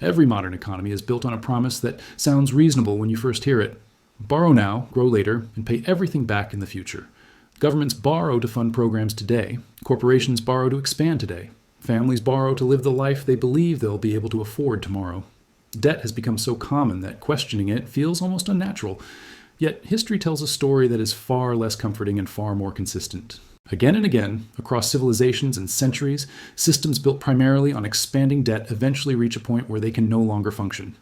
Every modern economy is built on a promise that sounds reasonable when you first hear it. Borrow now, grow later, and pay everything back in the future. Governments borrow to fund programs today. Corporations borrow to expand today. Families borrow to live the life they believe they'll be able to afford tomorrow. Debt has become so common that questioning it feels almost unnatural. Yet history tells a story that is far less comforting and far more consistent. Again and again, across civilizations and centuries, systems built primarily on expanding debt eventually reach a point where they can no longer function.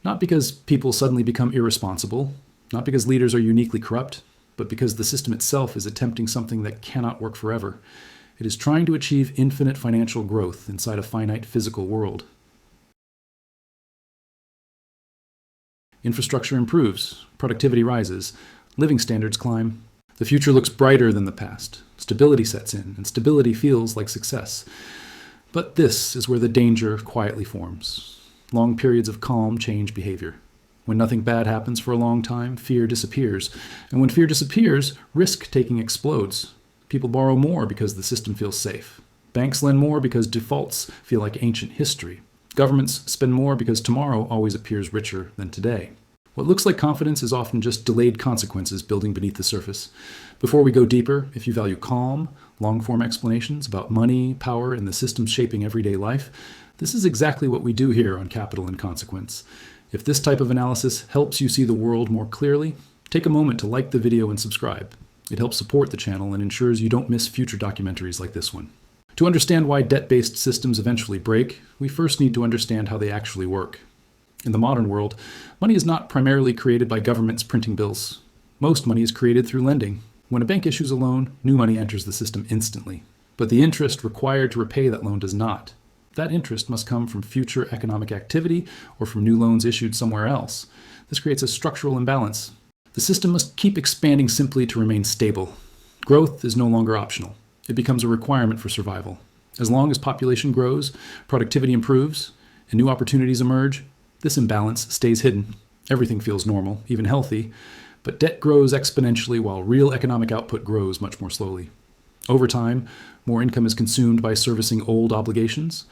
Not because people suddenly become irresponsible, not because leaders are uniquely corrupt, but because the system itself is attempting something that cannot work forever. It is trying to achieve infinite financial growth inside a finite physical world. Infrastructure improves, productivity rises, living standards climb. The future looks brighter than the past. Stability sets in, and stability feels like success. But this is where the danger quietly forms. Long periods of calm change behavior. When nothing bad happens for a long time, fear disappears. And when fear disappears, risk-taking explodes. People borrow more because the system feels safe. Banks lend more because defaults feel like ancient history. Governments spend more because tomorrow always appears richer than today. What looks like confidence is often just delayed consequences building beneath the surface. Before we go deeper, if you value calm, long-form explanations about money, power, and the systems shaping everyday life, this is exactly what we do here on Capital and Consequence. If this type of analysis helps you see the world more clearly, take a moment to like the video and subscribe. It helps support the channel and ensures you don't miss future documentaries like this one. To understand why debt-based systems eventually break, we first need to understand how they actually work. In the modern world, money is not primarily created by governments printing bills. Most money is created through lending. When a bank issues a loan, new money enters the system instantly. But the interest required to repay that loan does not. That interest must come from future economic activity or from new loans issued somewhere else. This creates a structural imbalance. The system must keep expanding simply to remain stable. Growth is no longer optional. It becomes a requirement for survival. As long as population grows, productivity improves, and new opportunities emerge, this imbalance stays hidden. Everything feels normal, even healthy, but debt grows exponentially while real economic output grows much more slowly. Over time, more income is consumed by servicing old obligations.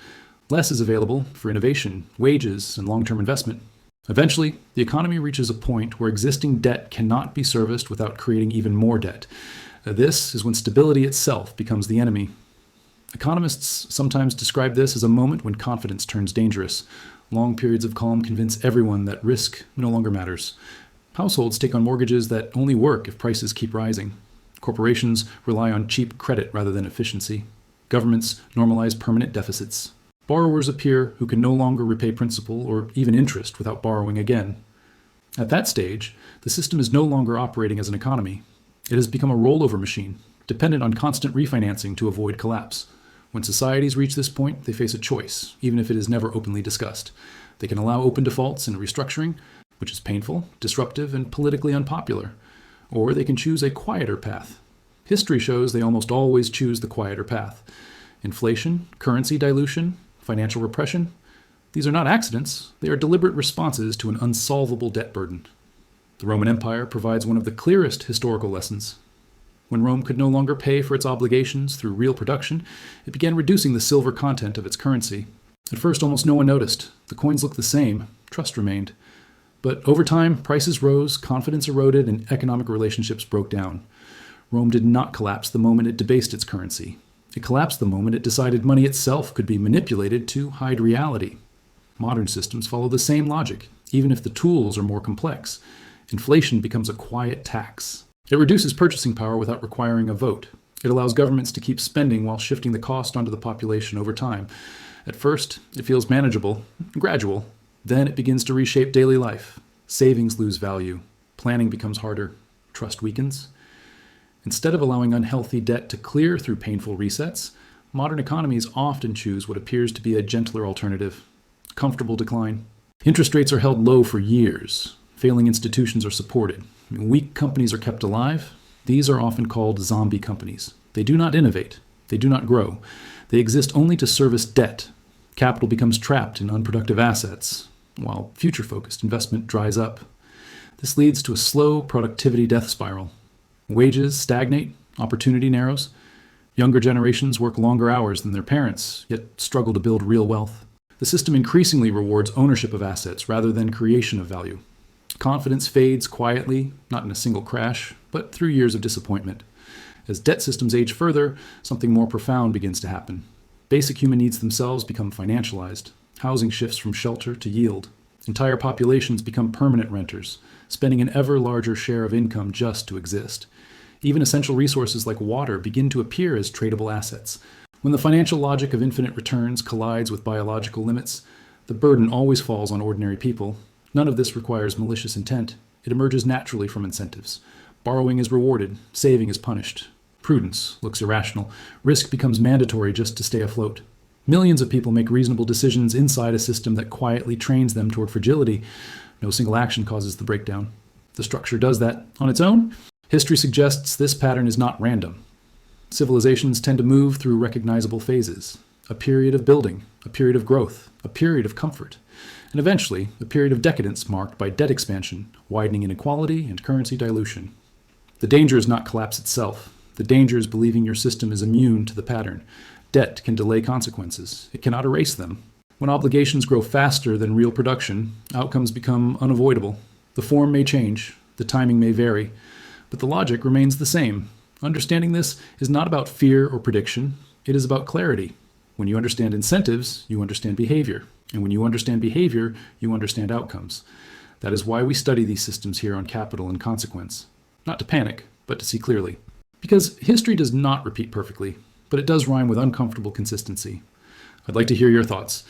Less is available for innovation, wages, and long-term investment. Eventually, the economy reaches a point where existing debt cannot be serviced without creating even more debt. This is when stability itself becomes the enemy. Economists sometimes describe this as a moment when confidence turns dangerous. Long periods of calm convince everyone that risk no longer matters. Households take on mortgages that only work if prices keep rising. Corporations rely on cheap credit rather than efficiency. Governments normalize permanent deficits. Borrowers appear who can no longer repay principal or even interest without borrowing again. At that stage, the system is no longer operating as an economy. It has become a rollover machine, dependent on constant refinancing to avoid collapse. When societies reach this point, they face a choice, even if it is never openly discussed. They can allow open defaults and restructuring, which is painful, disruptive, and politically unpopular. Or they can choose a quieter path. History shows they almost always choose the quieter path. Inflation, currency dilution, financial repression, these are not accidents. They are deliberate responses to an unsolvable debt burden. The Roman Empire provides one of the clearest historical lessons. When Rome could no longer pay for its obligations through real production, it began reducing the silver content of its currency. At first, almost no one noticed. The coins looked the same. Trust remained. But over time, prices rose, confidence eroded, and economic relationships broke down. Rome did not collapse the moment it debased its currency. It collapsed the moment it decided money itself could be manipulated to hide reality. Modern systems follow the same logic, even if the tools are more complex. Inflation becomes a quiet tax. It reduces purchasing power without requiring a vote. It allows governments to keep spending while shifting the cost onto the population over time. At first, it feels manageable, gradual. Then it begins to reshape daily life. Savings lose value. Planning becomes harder. Trust weakens. Instead of allowing unhealthy debt to clear through painful resets, modern economies often choose what appears to be a gentler alternative: comfortable decline. Interest rates are held low for years. Failing institutions are supported. Weak companies are kept alive. These are often called zombie companies. They do not innovate. They do not grow. They exist only to service debt. Capital becomes trapped in unproductive assets, while future-focused investment dries up. This leads to a slow productivity death spiral. Wages stagnate, opportunity narrows. Younger generations work longer hours than their parents, yet struggle to build real wealth. The system increasingly rewards ownership of assets rather than creation of value. Confidence fades quietly, not in a single crash, but through years of disappointment. As debt systems age further, something more profound begins to happen. Basic human needs themselves become financialized. Housing shifts from shelter to yield. Entire populations become permanent renters, spending an ever larger share of income just to exist. Even essential resources like water begin to appear as tradable assets. When the financial logic of infinite returns collides with biological limits, the burden always falls on ordinary people. None of this requires malicious intent. It emerges naturally from incentives. Borrowing is rewarded, saving is punished. Prudence looks irrational. Risk becomes mandatory just to stay afloat. Millions of people make reasonable decisions inside a system that quietly trains them toward fragility. No single action causes the breakdown. The structure does that on its own. History suggests this pattern is not random. Civilizations tend to move through recognizable phases. A period of building, a period of growth, a period of comfort, and eventually a period of decadence marked by debt expansion, widening inequality, and currency dilution. The danger is not collapse itself. The danger is believing your system is immune to the pattern. Debt can delay consequences. It cannot erase them. When obligations grow faster than real production, outcomes become unavoidable. The form may change, the timing may vary, but the logic remains the same. Understanding this is not about fear or prediction. It is about clarity. When you understand incentives, you understand behavior. And when you understand behavior, you understand outcomes. That is why we study these systems here on Capital and Consequence. Not to panic, but to see clearly. Because history does not repeat perfectly, but it does rhyme with uncomfortable consistency. I'd like to hear your thoughts.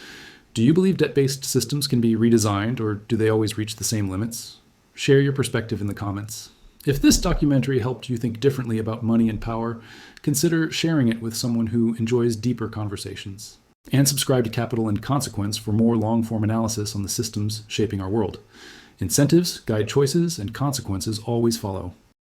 Do you believe debt-based systems can be redesigned, or do they always reach the same limits? Share your perspective in the comments. If this documentary helped you think differently about money and power, consider sharing it with someone who enjoys deeper conversations. And subscribe to Capital and Consequence for more long-form analysis on the systems shaping our world. Incentives guide choices, and consequences always follow.